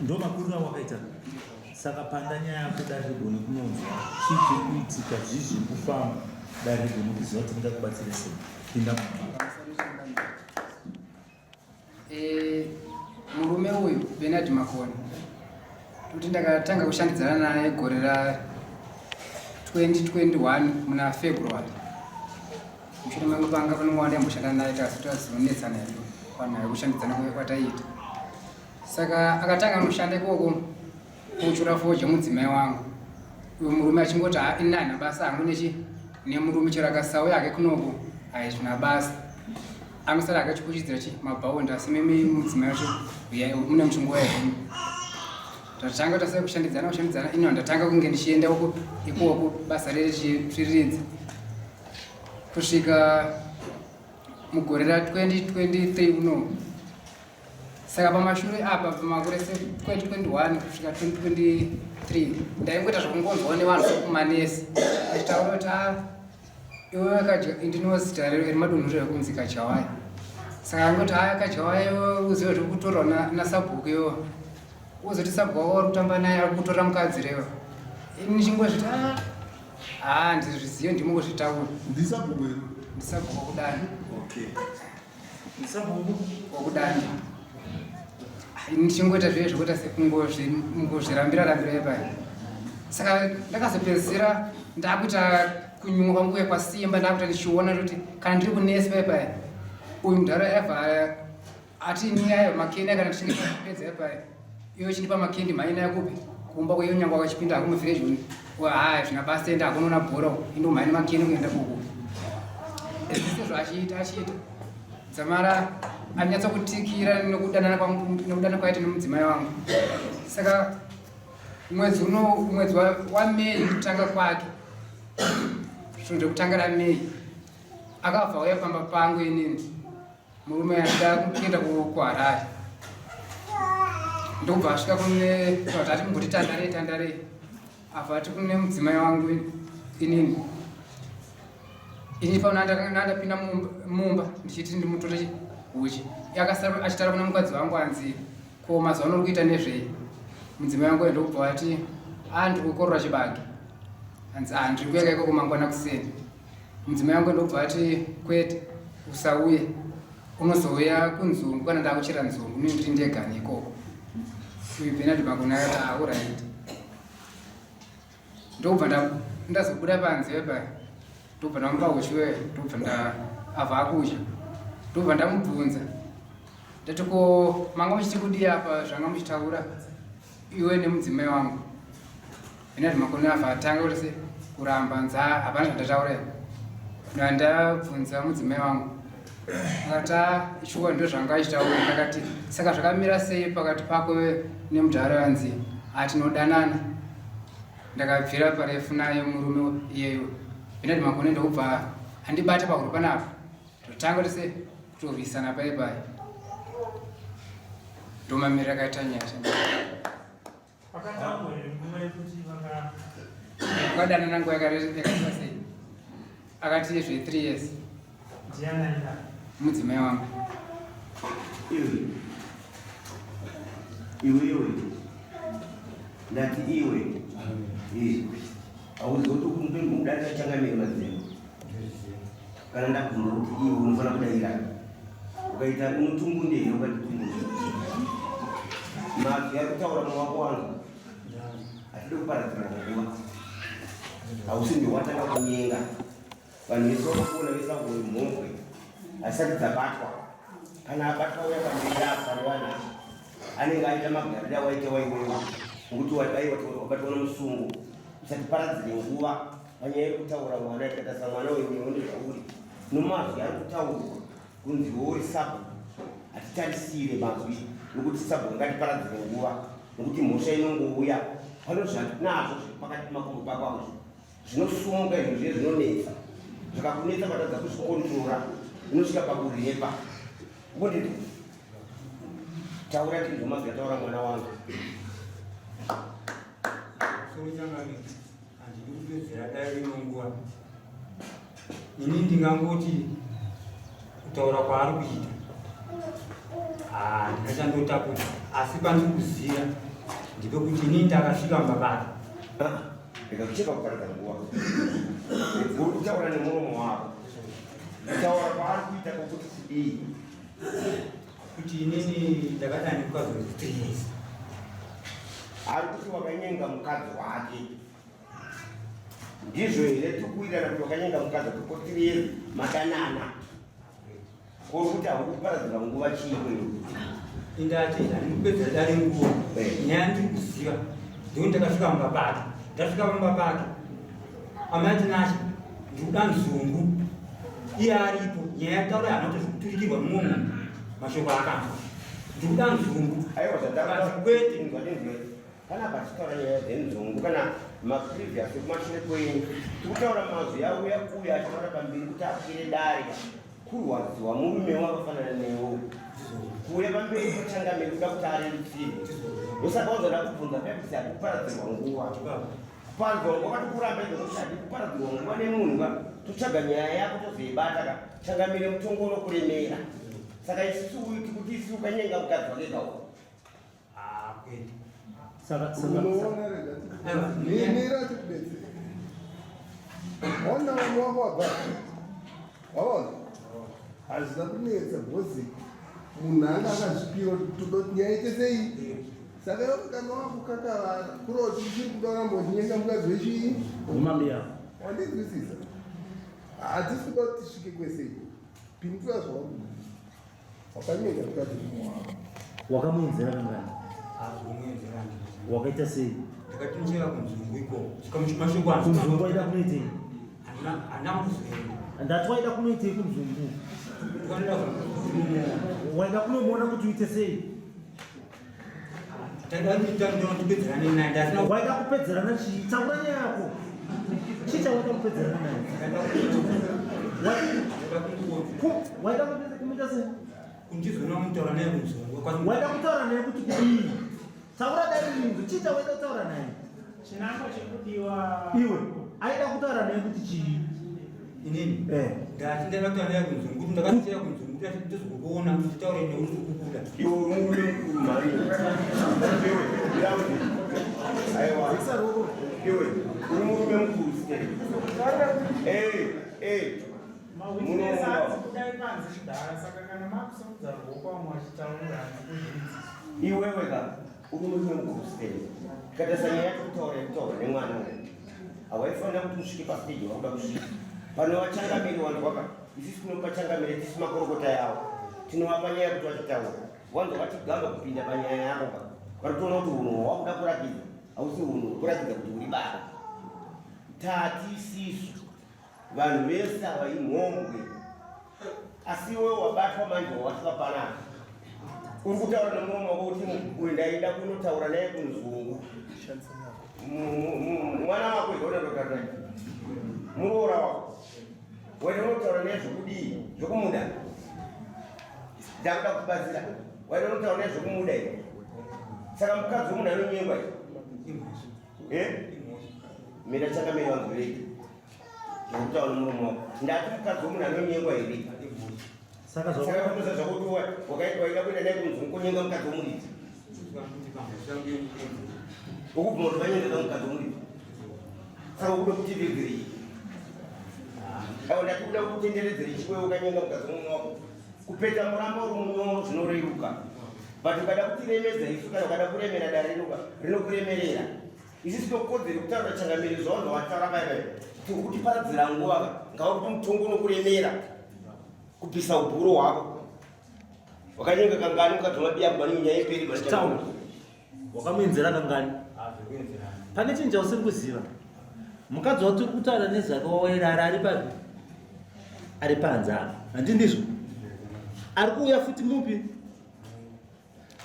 ndo makuru awakaita saka pandanya yako darigoni kunonzwa chikuitika zvizvi kufamba darigoni kuziva kuti ndingakubatsire sei pinda murume uyu Bernard Makoni kuti ndakatanga kushandidzana naye gore ra 2021 muna February. Mushure mangu panga panomwanda yamboshanda naye tazonetsana panaye kushandidzana kwataita. Saka akatanga mushanda ikoko kuchura foje mudzimai wangu. Uyu murume achingoti inana basa hangu nemurume chero akasauya yake kunoko aizvina basa. Amusara akachipuchidzira mabhaundi asi mimi mudzimai wacho mune muchungu waye. Tatanga tasai kushandidzana ino ndatanga kunge ndichienda ikoko basa rechipfiridzi kusvika mugore ra 2023 uno. Saka pamashure apa pamakore 2021 kusvika 2023 ndaingoita zvokungonzwawo nevanhu kumanesi achitaura kuti iwe ndinozi zita remadonhero rekunzi Kajawai. Saka angoti Kajawai uzive zviri kutorwa naSabhuku iwo uzoti Sabhuku wari kutamba naye ari kutora mukadzi rewa nichingozviti ndizvizive ndimungozvitaura ndisabhuku wokudani ndisabhuku wokudani nichingoita zviye zvokuita sekungozvirambira pai. Saka ndakazopedzisira ndakuita kunyuma kwanguya kwasimba ndakuita ndichiona kuti kana ndiri kunesi pai uyu mudhara yabva ati niyayo makendi kana tichinge tapedza pai iyo chindipa makendi maina yakupi kumba kweyo nyangwa wakachipinda hako mufirejoni zvina basa enda akonoona bhora indo maina makendi kuenda kuku izvo achiita dzamara anyatsa kutikira nokudana kwaita nemudzimai wangu. Saka mwedzi wa Mei kutanga kwake zvino kutanga raMei akabva uya pamba pangu inini murume aida kuenda kuHarare ndobva asvika kune vatati mumboti tandare abva ati kune mudzimai wangu inini pano ndapinda mumba ndichiti ndimutore uchi yakasara achitaura kuna mukadzi wangu anzi ko mazuva ano uri kuita nezvei. Mudzimai wangu ndobva ati ndikukorora chibage anzi ndiri kuyeka ikoko mangwana kuseni. Mudzimai wangu ndobva ati kwete usauye unozouya kunzungu kana ndakuchera nzungu ndiri ndegani ikoko. Uyu Bernard Makoni akati alright. Ndobva ndazobuda panze pai ndobva ndamupa uchiwe ndobva abva akudya ndobva ndamubvunza ndati ko manga muchiti kudii apa zvanga muchitaura iwe nemudzimai wangu. Bernard Makoni abva atanga kuti kuramba nza hapana zvandataura ndabvunza mudzimai wangu akati shuwa ndo zvanga achitaura. Ndakati saka zvakamira sei pakati pako nemudhara anzi atinodanana. Ndakabvira parefu naye murume iyeyo Bernard Makoni ndobva handibata pahuro panapa totanga tose kutorwisana pai ndomamirira akaita nyasha akadanana nguva yakaita sei akati zve 3 years mudzimai wangu. Iwe ndati iwe auzoti kumudana changamira madzimai kana ndabvunza kuti iwe unofanira kudayira ukaita unotungundei ukatitungundei maki yakutaura mawako wangu atide kuparadzira nguva hausimbi watanga kunyenga vanhu vese vakakuona vesangowe mhongwe asati dzabatwa kana abatwa uya pamberi apo panowana anenge aita magariro awaita waiwewa ngokuti wabatwa nomusungu usati paradzire nguva panyaya yekutaura mwana yakatasa mwana wewewo ndezvauri nomazwi ari kutaurwa kunzi wouri Sabhuku hatitarisire mazwi nokuti Sabhuku ngatiparadzire nguva nokuti mhosva inongouya pano zvatinazvo pakati makumbo pako zvinosumuka izvo zviye zvinonetsa zvakakunetsa patadza kuzvikontrora unosvika pakurepa ngonditi taura tizvo mazwi ataura mwana wangu handikupedzera dai rinonguva ini ndingangoti kutaura kwaari kuita ndingachandotakuta asi pandikuziva ndipekuti inini ndakasvika mabata ndikakucheka kuparidza nguva utaura nemuromo wako utaura kwaari kuita kokuti kudii kuti inini ndakadani mukadzi wezvitirizi ari kuti wakanyenga mukadzi wake ndizvo here tikuirana kuti wakanyenga mukadzi wake madanana kuri kuti hauri kuparadzira nguva chimwe indati handikupedzera dare nguva nyaya ndiri kuziva ndikuti ndakasvika mumabata ndasvika pamabata amati nacho ndikuda nzungu iye aripo nyaya yataura hana kuti zvikuturikirwa mumwe mashoko akanzwa ndikuda nzungu aiwa zvatakwete kana pachitaura nyaya dzenzungu kana maprevious ekumashure kwenyu tikutaura mazwi auya uya achitaura pamberi kuti akwire dare kurwadziwa murume wakafanana newo kuuya pamberi pachangamiri kuda kuti arerutsirwe ndosaka wanzoda kubvunza pekuti hadi kuparadzirwa nguva kuparadzirwa nguva katikuramba izvokuti hadi kuparadzirwa nguva nemunhu totsvaga nyaya yako tozoibata ka changamire mutongo unokuremera saka isusu kuti isi ukanyenga mukadzi wake kawo Mira tikubetsera. Ona vanhu wako wabata. Waona? Hazvina kunetsa bhozi. Munhu anga akazvipira kuti todoti nyaya ite sei. Saka iwe kana wakukakavara kuroti uchiri kuda kurambonyenga mukadzi wechii. Umambia. Wandinzwisisa. Hatisi kuda kuti tisvike kwese. Pinzira zvauri. Wakanyenga mukadzi wako. Wakamuenzera kangani? Wakaita sei? ndakatinjera kunzungu iko chikamushiko wangu Kumzungu waida kunoitei? hana kuzoenda Ndati waida kunoitei kumzungu? Waida kunomuona kuti uite sei? Waida kupedzerana chii? Taura nyaya yako. Chii chawaida kupedzerana naye? Waida kumuita sei? kunjizona mutaura naye kunzungu Waida kutaura naye kuti kudii? Taura dai lingu, chii chawaida kutaura naye? Chinangwa chekudiwa Iwe, aida kutaura naye kuti chii? inini ndati ndakataura naye kunzungu kuti ndakatichera kunzungu kuti ndizokuona kuti taure neuri kukuda iwe uri mukuru mari iwe aiwa iwe uri murume mukuru mawitness ati kudai panze kudhara saka kana makusomudza ruoko wamwe achitaura handikuzvidzi iwewe ka uri murume mukuru sei katasa nyaya yacho kutaura nemwana hawaifanira kuti usvike pastage wakuda kusvika pano vachangamiri vanhu vaka isisi kunopa changamire tisi makorokota yavo tinovapa nyaya kuti vachitaura wanzo vatigamba kupinda panyaya yavo ka varitoona kuti unhu hwakuda kurakidza hausi unhu kurakidza kuti uri baba tati isisu vanhu vese havaimhombwe asi iwe wabatwa manje wawasvika panapa uri kutaura nemuromo wako kuti uyu ndaida kunotaura naye kunzungu mwana wako izvaunatotaura naye muroora wako waida unotaura naye zvokudii zvokumuda ndakuda kubatsira waida unotaura naye zvokumuda iwe saka mukadzi womunhu anonyengwa mira changamiri vanhu veki ndokutaura nemuromo wako ndati mukadzi womunhu anonyengwa here Saka kutoza zvakuti waida kuenda naye kunzungu kunyenga mukadzi womuriti ukubvuma kuti vanyengeka mukadzi womuriti saka ukuda kutivigiri ndati kuda kutenderedzera chikwewe ukanyenga mukadzi womumwe wako kupeta muramba uri munyoro zvinoreruka but ukada kutiremedza isu kana ukada kuremera dare rinokuremerera isisi tokodzeri kutaura changamiri zvavanhu vataura vaiva tiri kutiparadzira nguva ngavakuti mutongo unokuremera kupisa ubhuro hwako wakanyenga kangani mukadzi mabiya kubani nyaya yeperi taura. Wakamuenzera kangani? Pane chinhu chausiri kuziva. Mukadzi watiri kutaura nezvake wawairara ari papi? Ari panze apa. Handi ndizvo? Ari kuuya futi mupi?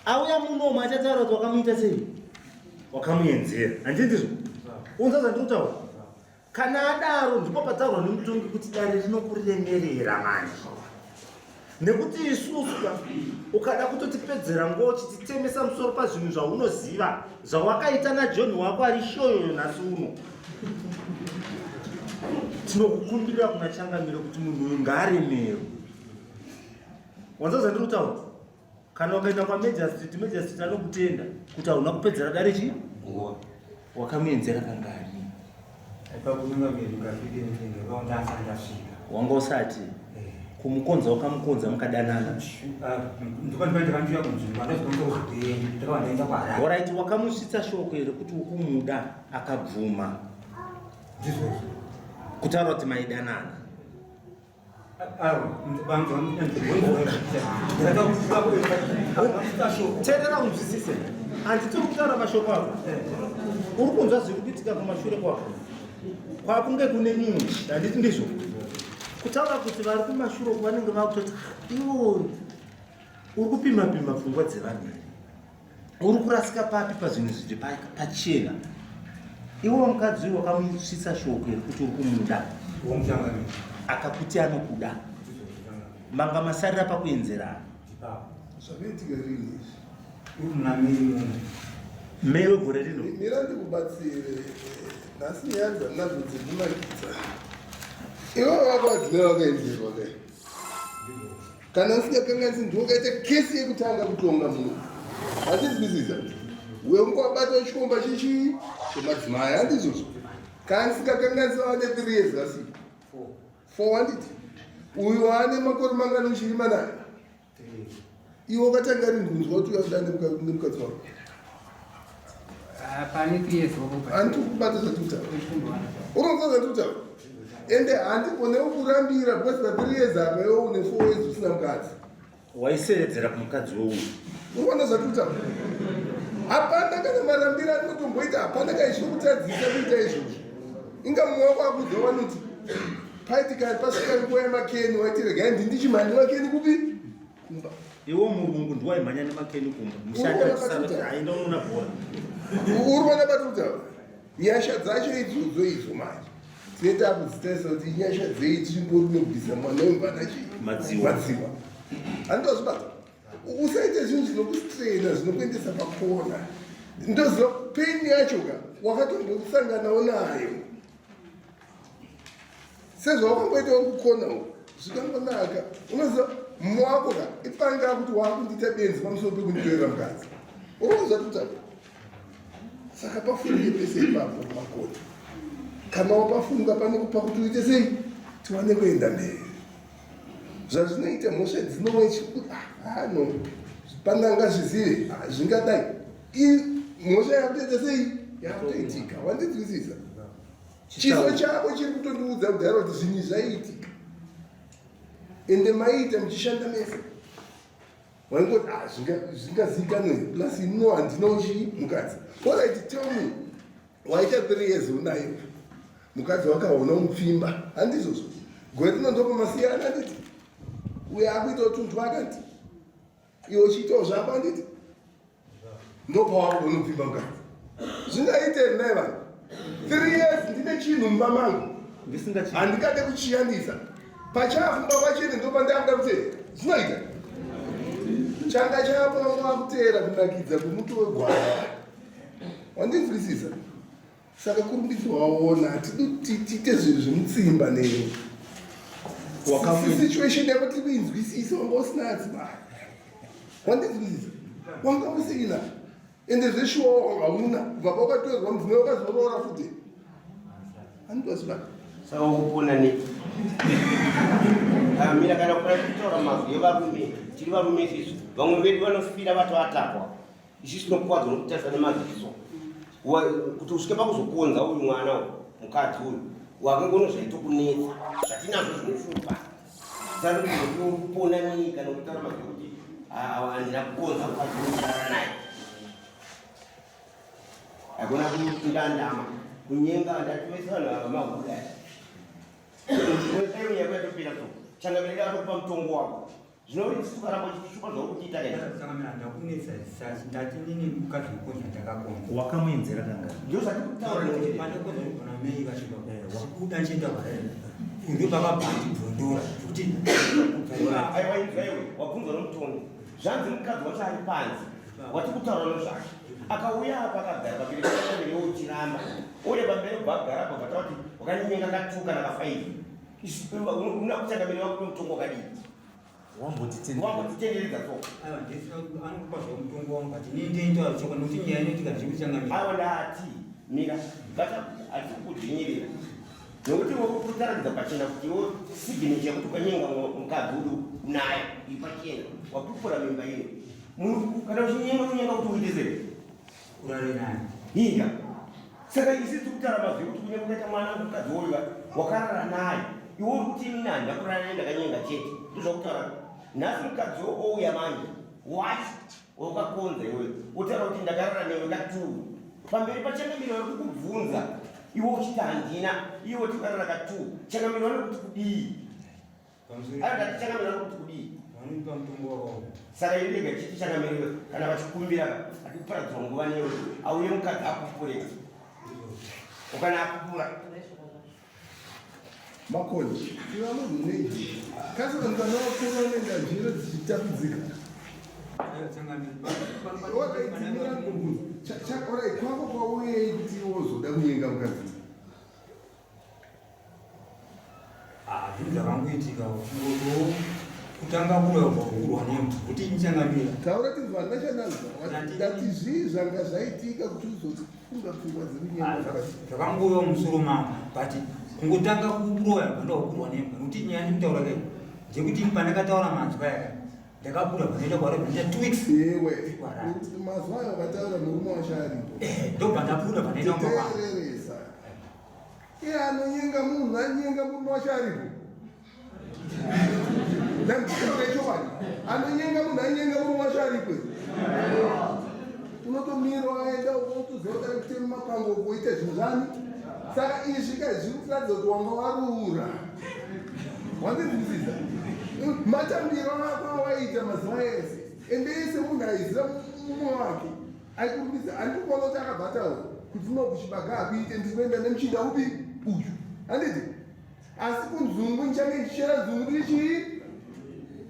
Auya munomu achataura kuti wakamuita sei? Wakamuenzera. Handi ndizvo? Unza zvandiri kutaura? Kana adaro ndipo pataurwa nemutongi kuti dare rinokuremerera manje. Nekuti isusu ukada kutotipedzera nguva uchititemesa musoro pazvinhu zvaunoziva zvawakaita naJohn wako ari shoyo nhasi uno. Tinokukumbirira kuna changamiro kuti munhu uyu ngaaremerwe. Wanza zvandiri kutaura? kana ukaenda kwa Major Street anokutenda kuti hauna kupedzera dare chi wakamuenzera kangani wanga usati kumukonza wakamukonza mukadanana alright wakamusvitsa shoko here kuti ukumuda akabvuma kutaura kuti maidanana tendera unzwisise handiti kutaura mashoko ako uri kunzwa zviri kuitika kumashure kwako kwakunge kune mumwe handiti ndizvo kutaura kuti vari kumashure uko vanenge vakutoti iwo uri kupima pfungwa dzevanhu uri kurasika papi pazvinhu zviri pachena iwo mukadzi uyu wakamusvitsa shoko here kuti uri kumuda akakuti anokuda manga masarira pakuenzerana zvakaitika rini mei wegore rino mira ndikubatsire nhasi nyaya dzanadzo dzekunakidza ivo vakadzina vakaenzerwa kai kana usingakanganisi ndiwakaita kesi yekutanga kutonga munhu handizwisisa wemukabata chikomba chichi chemadzimai handizvozvo kana ndisingakanganisi vaane 3 years asi 4 handiti uyu waane makore mangani uchiri manani iwo wakatanga ringunzwa kuti uyauda nemukadzi wako pane 3 years handi kubata zvatutaura uronza zvatutaura ende handikone kurambira because pa 3 years apa iwo une 4 years usina mukadzi waisevedzera kumukadzi wouyu urikuona zvatutaura hapana kana marambira anotomboita hapana kaizvinokutadzisa kuita izvozvo inga mumwe wako akudza wanuti paitikari pasvika nguva yemakeni waitiregai ndindichimhanya nemakeni kupi kumba iwo murungu ndiwaimhanya nemakeni kumba mushaainda unoona bhora uri kuona patutaura nyasha dzacho idzodzo idzo manje tinoita kudzitaisa kuti nyasha dzei tichimbori nobvisa mwana wemvana chii madziwa handozvibata usaite zvinhu zvinokustrena zvinokuendesa pakona ndoziva peni yacho ka wakatombosanganawo nayo sezvo wakangoita uri kukona zvikangonaka unoziva mumwe wako ka ipanga kuti wakundiita benzi pamusoro pekunditorera mukadzi uroza kutaura saka pafunge pese ipapo makona kana wapafunga panokupa kuti uite sei tiwane kuenda mberi zvazvinoita mhosva dzinouya chikuti no pananga zvizive zvingadai mhosva yakutoita sei yakutoitika wandinzwisisa chiso chako chiri kutondiudza kudara kuti zvinhu zvaiitika ende maiita muchishanda mese waingoti zvingazikanwe plus no handinochi mukadzi olright tell me waita 3 years unayo mukadzi wakaona mupfimba handizvozvo gore rinondopa masiyana handiti uye akuitawo tuntu akati iwe uchiitawo zvako handiti ndopawako unopfimba mukadzi zvingaiteri naye vanhu 3 years ndine chinhu mumba mangu handikade kuchiyandisa pachafumba kwachene ndopandaakuda kutera zvinoita changa chapo wakutera kunakidza kumuti wegwara wandinzwisisa saka kurumbidzi waona hatidi tiite zvinhu zvemutsimba neyo situation yako tiri kuinzwisisa wanga usina adzimai wandinzwisisa wanga usina ende zveshuwa wanga una kubva kwakatorerwa mvume wakazorora futi handidozibata saka ukupona ne mina kana kuna kutaura mazwi evarume tiri varume isisu vamwe vedu vanosvira vatoatakwa isisu nokukwadzwa nokutarisa nemaziso kuti usvike pakuzokonza uyu mwana mukadzi uyu wakangono zvaito kunetsa zvatinazvo zvinoshupa saka kupona nyika nokutaura mazwi kuti handina kukonza mukadzi unotaura naye akona kundandama kunyenga ndativesa vanhu ava mahuda aiwe yako yatopera so changamirira atokupa mutongo wako zvinorisuka rako chishupa zvaurikuchiita ndakunetsa ndati ndini mukadzi wekonza ndakakonza wakamuenzera kanga ndio zvatikutaura panekonzakona mei vasvika wakuda nchienda kunge pakabhandi bvundura kuti aiwa wabvunzwa nomutongo zvanzi mukadzi wacho ari panzi watikutaura nozvake akauya apa akagara pamberi paamberi uchiramba ode pamberi bhagara apa bvata kuti wakanyenga katuka nakafaivi una kuchanga mberi wako mutongo wakadii wambotitenderedza so anokupa zvomutongo wangu but inindeintaura choko nokuti nyaya inoitika zvichikuchangamira aiwa ndati mira hatiri kudzvinyirira nokuti wokutaradza pachena kuti iwo signature yekuti ukanyenga mukadzi uri naye ipachena wapupura mimba ino kana uchinyenga kuti uite sei urare naye inga saka isi tiri kutaura mazvi kuti kunyange ukaita mwana mukadzi woyo wakarara naye iwe uri kuti ini nani ndakurara naye ndakanyenga chete ndozvakutaura nhasi mukadzi ouya manje wati wakakonza iwe utaura kuti ndakarara newe katuu pamberi pachangamiro vari kukubvunza iwe uchiti handina iwe tikarara katuu changamiro vari kuti kudii aati changamiro vari kuti kudii saka ini rega chiti changamiro kana vachikumbira atikuparadzwa nguva newe auye mukadzi akupureka ukana akupura makoni ivamunhuneji kasakanukanawakurwa nendanjiro dzichitapudzika kwako kwauye kuti wozoda kunyenga mukadzi zvinhu zvakangoitika kutanga kurwa nemu kuti nichangamira taura tinzwa ndachananza dati zvii zvanga zvaitika kuti uzofunga pfungwa dzekunyenga zvakangovewo musoro mangu but kungotanga kuroya pandakurwa nemu nokuti nyaya ndikutaura kai ndekuti pandakataura manzwa yaka ndakapura panoita kwara kuita 2 weeks ewe mazuva ayo wakataura murume wacho aripo ndobva ndapura panoita kuteereresa iye anonyenga munhu anyenga murume wacho aripo ndandikaichowani anonyenga munhu anyenga murume wacho aripo unotomira waenda unotozoota kutema mapango kuita zvinhu zvani saka izvi kazviri kutiradza kuti wanga warura wandinzwisisa matambiro ako awaita mazuva ese ende ese munhu aiziva mumwe wake aikurumbidza handikuona kuti akabhataura kuti unokuchibaga akuite ndinoenda nemuchinda upi uyu handiti asi kunzungu nichange ndichishera nzungu ndiri chii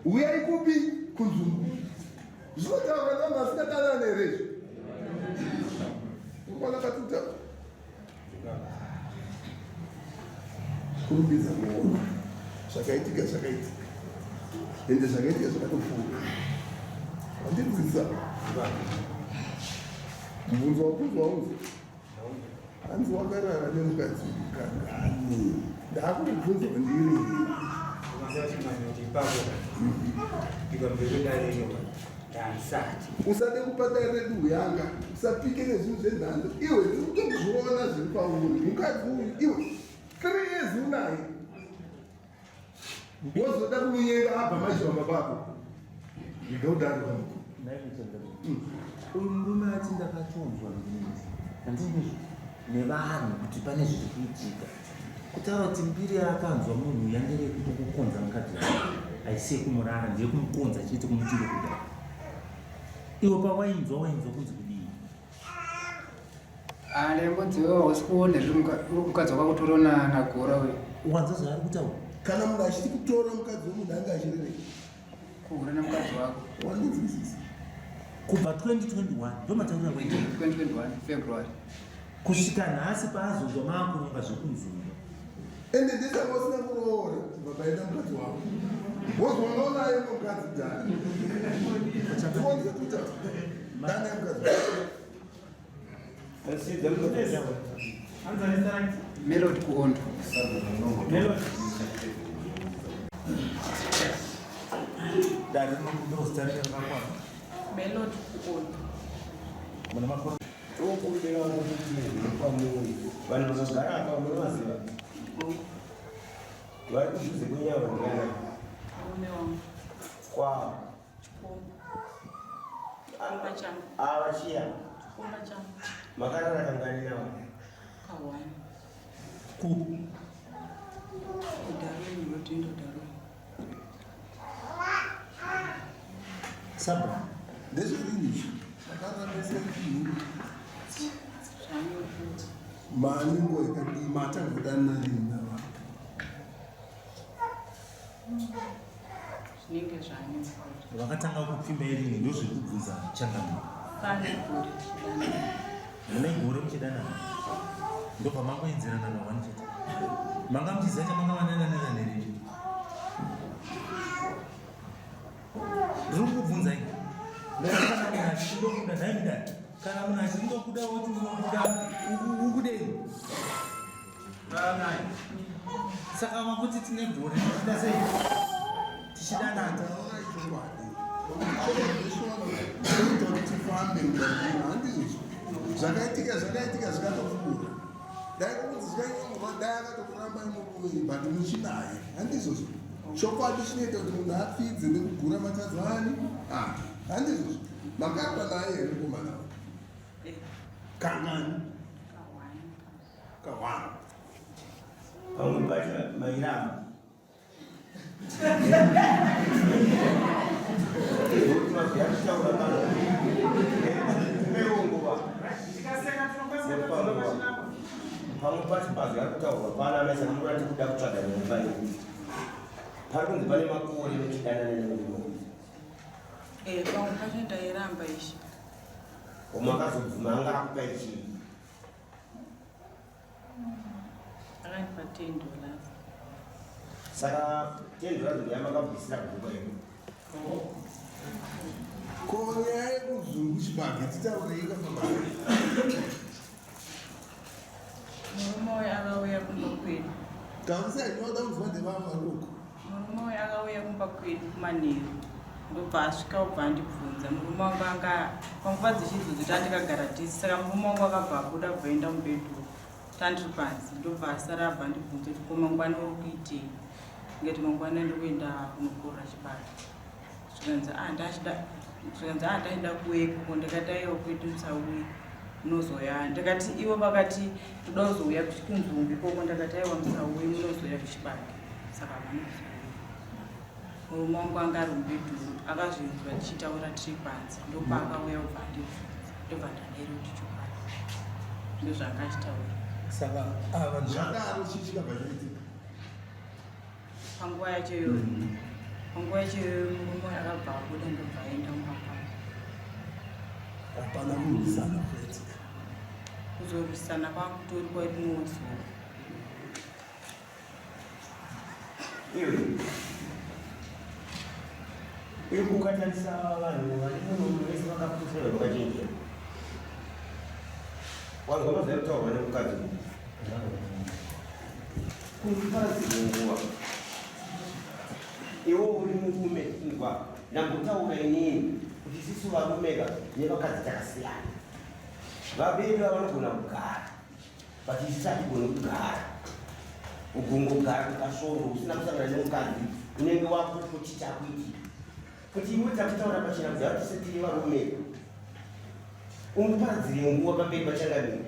uyai kupi kunzungu zvinotaura vanhu vasingatanana herezvo ukwana katuta kurumbidza kuona zvakaitika ende zvakaitika zvakatopfuura handinzisa mubvunzo wakuzwa uzo hanzi wakarara nemukadzi kangani ndakubvunza ndiri usade kupata redu yanga usapike nezvinhu zvenhando iwe ndikutozviona zviri pauri mukadzi uyu iwe 3 years unaye wozoda kunyenga abva majamba bako ndikaudaro uyu murume ati ndakatonzwa handizvo nevanhu kuti pane zviri kuitika kutaura kuti mbiri akanzwa munhu yangere kukonza mukadzi wake aisiye kumurara ndiye kumukonza chete kumutire kudai iwe pawainzwa kunzi kudii ndaimbonziwa usikuona mukadzi wakakutora nagora uyu wanza zvaari kutaura kana munhu achiti kutora mukadzi wemunhu anga achirerei kugura nemukadzi wako wandinzwisisa kubva 2021 ndomataurira 2021 February kusvika nhasi paazonzwa maakuronga zvekunzunga ende ndisanga usina kuroora vabaenda mukadzi wako wozwanaonaye mukadzi dhani onze kuta ndani yemukadzi Melody kuondo Melody kuondo tokumbira kuti pamuri vanhu vakagara apa munovaziva vari kudhuze kwenyama ndikana mume wangu kwavo chipomba changu avachiya chipomba changu makarara kangani navo kawani ku udarweni rotendo darweni saba ndezvirini akarameseiii zvanyokuti maningo yakadii matangodannarini nava zvinenge zvanyokuti vakatanga kupfimba irini ndozviri kubvunza changamiro pane gore chidanana mune gore muchidanana ndopamangoenzerana nahwani chete manga muchiziva chamanga vanananana nerechi kukubvunza iko kana munhu achindokuda ndaimudai kana munhu achindokuda woti unokuda ukudei saka makuti tine bhora tichida sei tichidanata tifambe handizvo zvakaitika zvikatokura dai kunzi zvikanyongwa dai akatokuramba imuviri but muchinaye handizvozvo chokwadi chinoita kuti munhu apfidze nekugura matadzani handizvozvo makarwa naye here komanawo kangani kawani pamwe pacho mairama pamwe pacho pazvi ari kutaurwa pana maisa namurati kuda kutsvaga nyumba iyi pari kunzi pane makore nechidana nenyumo pamwe pacho ndairamba izvi omakazobvuma anga akupa ichii akandipa $10. saka $10 ndiyamakabvisira kuguba ino konya yekuzungu chibage titaurika pamari murume uyu akauya kumba kwedu taurisanyota kuzwa ndevamaruko murume uyu akauya kumba kwedu kumanheru ndobva asvika ubva andibvunza murume wangu anga panguva dzichidzodzi tandikagara tisi saka murume wangu akabva abuda bvaenda mubedroom tandiri panzi ndobva asara abva andibvunza kuti ko mangwana uri kuitei ngeti mangwana ndikuenda kunokorera chibage zvikanzi ndachida kuweko ndikataiwa kwedu musauyi munozoya ndikati ivo vakati toda kuzouya kunzungu ikoko ndakataiwa musauyi munozoya kuchibage saka vanozouya murume wangu anga ari mubedroom akazvinzwa tichitaura tiri panzi ndopaakauya ubva ndobva ndadaiwa kuti chokwadi ndozvaangachitaura saka ava zvadaro chichikabva chaitika panguva yacho iyoyo panguva yacho iyoyo murume akabva abuda ndobva aenda mumapaa hapana kurwisana kwaitika kuzorwisana kwakutori kwarimwe zuva iri kukatarisa vanhu vanenge vese vakaputirwa vakachenjera vanhu vanoziva kutaurwa nemukadzi kundiparadzi nguva iwo uri murume ingwa ndambotaura inini kuti sisu varumeka nevakadzi takasiyana vaberwa vanogona kugara but isi hatigoni kugara ugongogara kukasvondo usina kusangana nemukadzi unenge wakuti kuti chakuiti kuti iwe takutaura pachina kuzara tise tiri varume undiparadzire nguva pamberi pachangamiri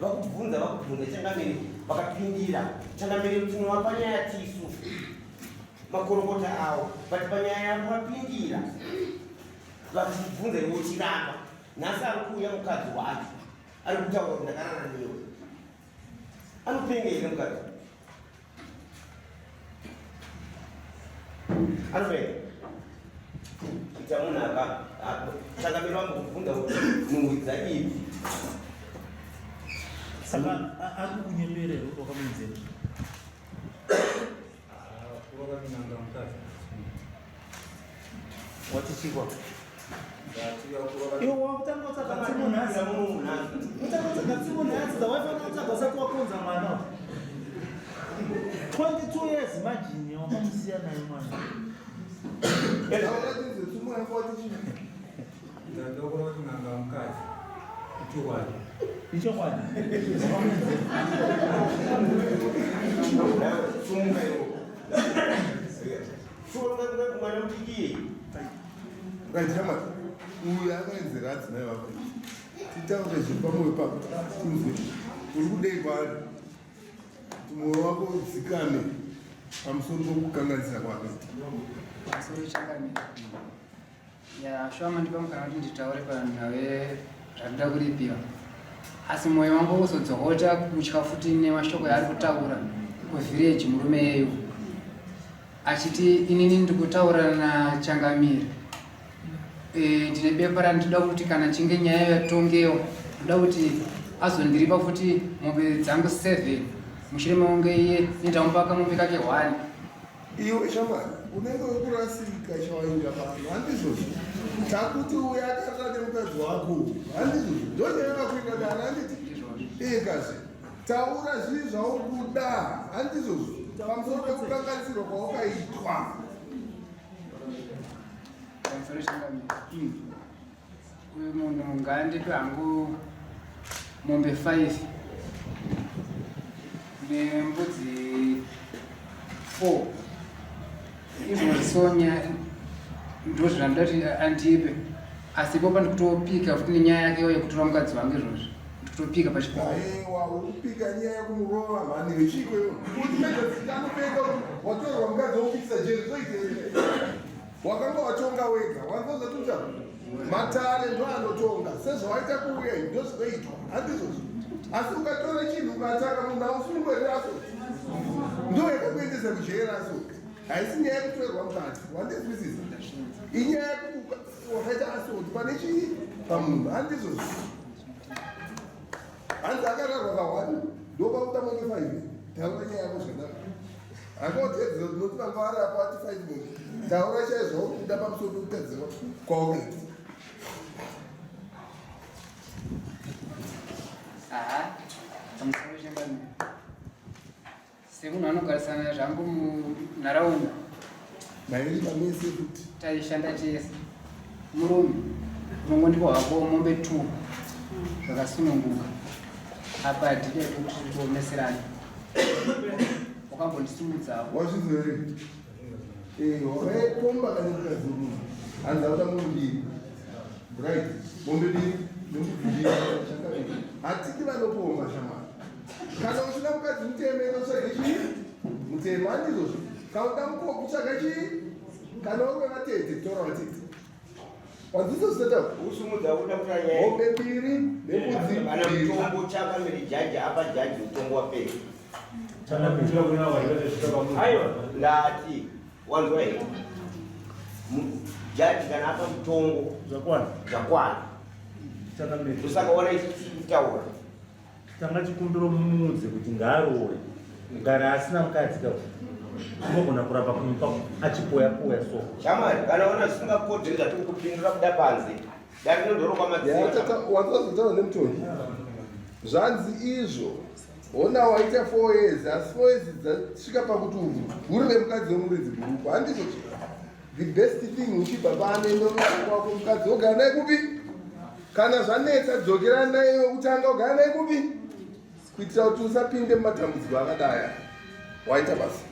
vakubvunza changamiri vakapindira changamiri tinova panyaya tisu makorokota avo but panyaya yavo vapindira vakubvunza iwe uchiramba nhasi ari kuuya mukadzi wacho ari kutaura kuti ndakarara newe anopenga here mukadzi anopenga ita munhu changamiri vambokubvunza kuti muhwidza ipi saka ari kunyemerera wakamunzira kurokaminanga mukadzi watichikwa iwe wakutanga kutsvaga tsimu nhasi utanga kutsvaga tsimu nhasi dzawaifana kutsvaga usati wakonza mwana 22 years imagine wakamusiya naye mwana ndandokura kuti n'anga mukadzi ichokwadi ichokwadi mwana mutikiye ngaitama uyu akaenzera adzimai vako titaure zvepamwoyo pako tinzwe uri kudei kwaari kuti mwoyo wako udzikame pamusoro pokukanganisira kwakaita pamusoro changamira shoma ndipamukana kuti nditaure panhu nawe zvandida kuripiwa asi mwoyo wangu uzodzokota kutya futi nemashoko yaari kutaura kuvhireji murume yeyo achiti inini ndikutaura nachangamira ndine bepa randinoda kuti kana chinge nyaya yatongewa ndoda kuti azondiripa futi mombe dzangu 7 mushure meunge iye nendamupaka mombe kake 1 iwe shamani unenge wekurasika chawainga pano handizvozvo takuti uya akarara nemukadzi wako handizvozvo ndonyayakakuita dana handiti kazi taura zvii zvaukuda handizvozvo pamusoro pekukanganisirwa kwawakaitwa uyu munhu ngaandipe hangu mombe 5 nembudzi 4 izvosonya ndo zvinandoda kuti andipe asi ipo pandikutopika futi nenyaya yakewo yekutora mukadzi wangu izvozvo ndikutopika pachikoro aiwa urikupika nyaya yekumurova mhani vechikweyo kuti medzasikanopeka watorwa mukadzi wokupikisa jeri zoitee wakanga watonga wega wanzozatuta matare ndo anotonga sezvawaita kuuya ndo zvinoitwa handizvozvo asi ukatora chinhu ukataka munhu ausungwereraso ndo yakakuendesa kujeraso haisi nyaya yekutorerwa mukadzi wandizwisisa inyaya yekuti wakaita asoti pane chii pamunhu handizvozvo hanzi akararwa kawani ndopauta monge 5 taura nyaya yako zvakanaka akaotedzera tinoti vanga varapa ati 5 monge taura chaizvo kuda pamusoro pekutedzerwa kwaukaita pamusoro chembani semunhu anogarisana zvangu munharaunda mairi pamese kuti taishanda tese murume unongondipa hako mombe 2 zvakasununguka apa hadide kuti tiomeserana wakambondisimudzapo wazvizere wakaikomba kane mukadzi munhu hanzi auta mumbiri right mombe 2 nemubiri hatiki vanopomba shamani kana usina mukadzi muteme inotsvaga chii mutema handizvozvo kauda mukoku tsvaga chii kana uri wevatete tora vatete wanzisoseta usumudza kuda kutanya mombe 2 nebudzi kana mutombo chakamiri jaji apa jaji mutombo wapera aiwa ndati wanzwa here jaji kana apa mutongo zvakwana usakaona ichitaura tanga chikumbiro mumudzi kuti ngaarowe gara asina mukadzi ka unogona kurapa kumpa achipoya-poya so shamari kana ona zvisingakodheri zvatiri kupindura kuda panze datinodhoroka wanzazotaura nemutongi zvanzi izvo ona waita 4 years asi 4 years dzasvika pakuti guru remukadzi wemuridzi bhuruku handizvo the best thing uchibva paanendonokwako mukadzi ogara naye kupi kana zvanetsa dzokera naye wekutanga ogara naye kupi kuitira kuti usapinde mumatambudziko akadaya waita basa